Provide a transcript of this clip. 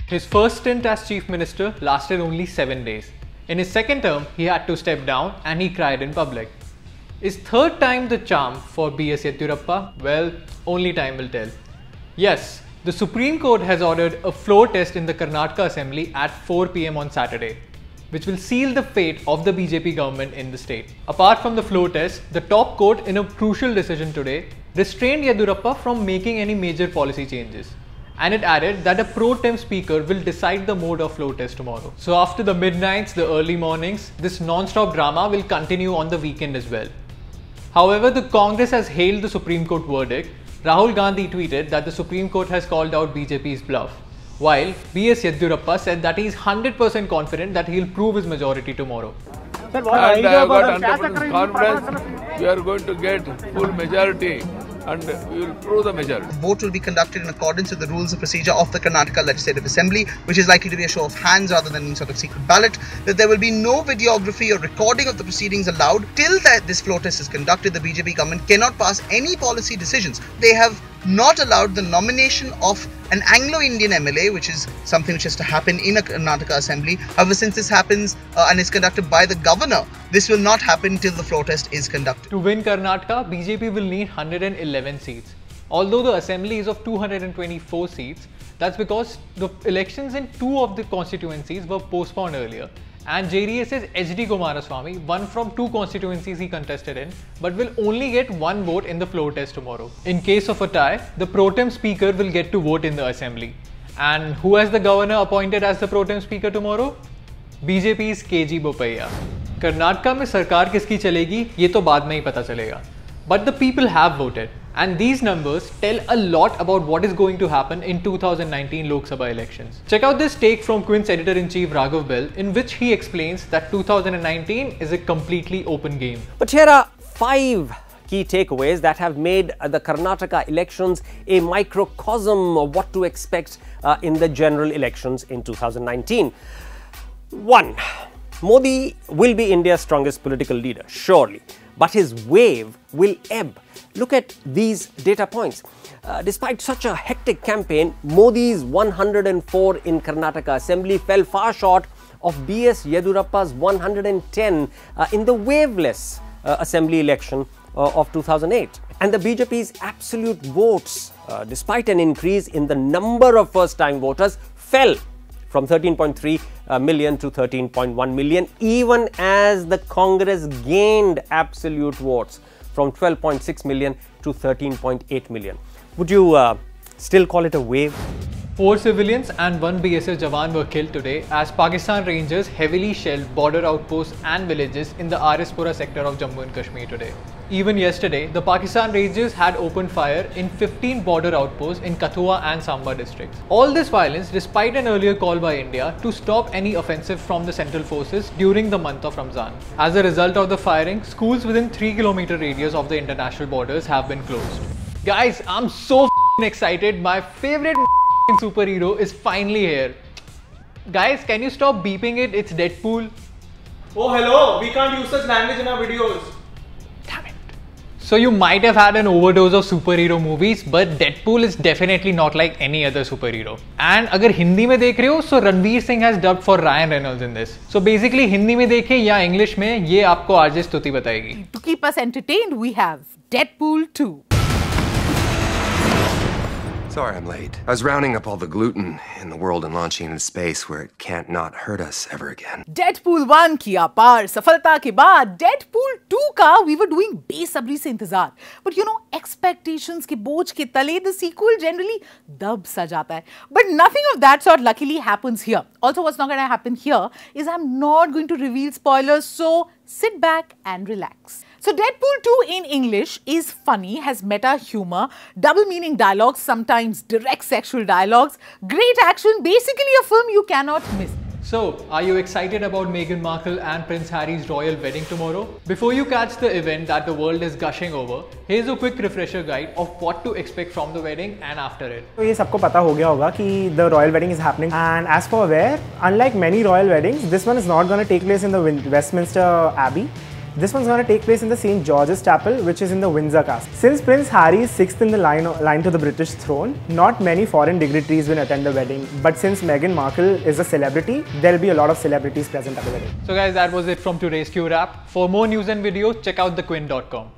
His first stint as Chief Minister lasted only 7 days. In his second term, he had to step down and he cried in public. Is third time the charm for B.S. Yediyurappa? Well, only time will tell. Yes, the Supreme Court has ordered a floor test in the Karnataka Assembly at 4 PM on Saturday, which will seal the fate of the BJP government in the state. Apart from the floor test, the top court in a crucial decision today restrained Yediyurappa from making any major policy changes. And it added that a pro-tem speaker will decide the mode of floor test tomorrow. So after the midnights, the early mornings, this non-stop drama will continue on the weekend as well. However, the Congress has hailed the Supreme Court verdict. Rahul Gandhi tweeted that the Supreme Court has called out BJP's bluff, while B.S. Yediyurappa said that he is 100% confident that he will prove his majority tomorrow. Sir, what I have got 100% confidence we are going to get full majority and we will prove the majority. The vote will be conducted in accordance with the rules of procedure of the Karnataka Legislative Assembly, which is likely to be a show of hands rather than any sort of secret ballot. That there will be no videography or recording of the proceedings allowed. Till that this floor test is conducted, the BJP government cannot pass any policy decisions. They have not allowed the nomination of an Anglo-Indian MLA, which is something which has to happen in a Karnataka Assembly. However, since this happens and is conducted by the governor, this will not happen till the floor test is conducted. To win Karnataka, BJP will need 111 seats. Although the assembly is of 224 seats, that's because the elections in 2 of the constituencies were postponed earlier. And JDS's H.D. Kumaraswamy won from 2 constituencies he contested in, but will only get 1 vote in the floor test tomorrow. In case of a tie, the pro-tem speaker will get to vote in the assembly. And who has the governor appointed as the pro-tem speaker tomorrow? BJP's KG Bopaiah. Karnataka में सरकार किसकी चलेगी ये तो बाद में ही पता चलेगा. But the people have voted, and these numbers tell a lot about what is going to happen in 2019 Lok Sabha elections. Check out this take from Quint's editor-in-chief Raghav Bell, in which he explains that 2019 is a completely open game. But here are 5 key takeaways that have made the Karnataka elections a microcosm of what to expect in the general elections in 2019. 1. Modi will be India's strongest political leader, surely. But his wave will ebb. Look at these data points. Despite such a hectic campaign, Modi's 104 in Karnataka Assembly fell far short of B.S. Yediyurappa's 110 in the waveless Assembly election of 2008. And the BJP's absolute votes, despite an increase in the number of first-time voters, fell from 13.3 million to 13.1 million, even as the Congress gained absolute votes from 12.6 million to 13.8 million. Would you still call it a wave? 4 civilians and 1 BSF Jawan were killed today as Pakistan Rangers heavily shelled border outposts and villages in the Arispura sector of Jammu and Kashmir today. Even yesterday, the Pakistan Rangers had opened fire in 15 border outposts in Kathua and Samba districts. All this violence despite an earlier call by India to stop any offensive from the central forces during the month of Ramzan. As a result of the firing, schools within 3-kilometer radius of the international borders have been closed. Guys, I'm so excited. My favorite superhero is finally here. Guys, can you stop beeping it? It's Deadpool. Oh hello, we can't use such language in our videos. Damn it. So you might have had an overdose of superhero movies, but Deadpool is definitely not like any other superhero. And अगर हिंदी में देख रहे हो, so Ranveer Singh has dubbed for Ryan Reynolds in this. So basically Hindi में देखें या English में, ये आपको आरजे स्तुति बताएगी. To keep us entertained, we have Deadpool 2. Sorry I'm late. I was rounding up all the gluten in the world and launching into space where it can't not hurt us ever again. Deadpool 1 की अपार सफलता के बाद Deadpool 2 का we were doing बेसब्री से इंतजार. But you know, expectations के बोझ के तले the sequel generally दब सा जाता है. But nothing of that sort luckily happens here. Also, what's not going to happen here is I'm not going to reveal spoilers, so sit back and relax. So Deadpool 2 in English is funny, has meta humor, double meaning dialogues, sometimes direct sexual dialogues, great action, basically a film you cannot miss. So, are you excited about Meghan Markle and Prince Harry's royal wedding tomorrow? Before you catch the event that the world is gushing over, here's a quick refresher guide of what to expect from the wedding and after it. तो ये सबको पता हो गया होगा कि the royal wedding is happening, and as for where, unlike many royal weddings, this one is not going to take place in the Westminster Abbey. This one's going to take place in the St. George's Chapel, which is in the Windsor Castle. Since Prince Harry is 6th in the line to the British throne, not many foreign dignitaries will attend the wedding. But since Meghan Markle is a celebrity, there'll be a lot of celebrities present at the wedding. So guys, that was it from today's QWrap. For more news and videos, check out thequint.com.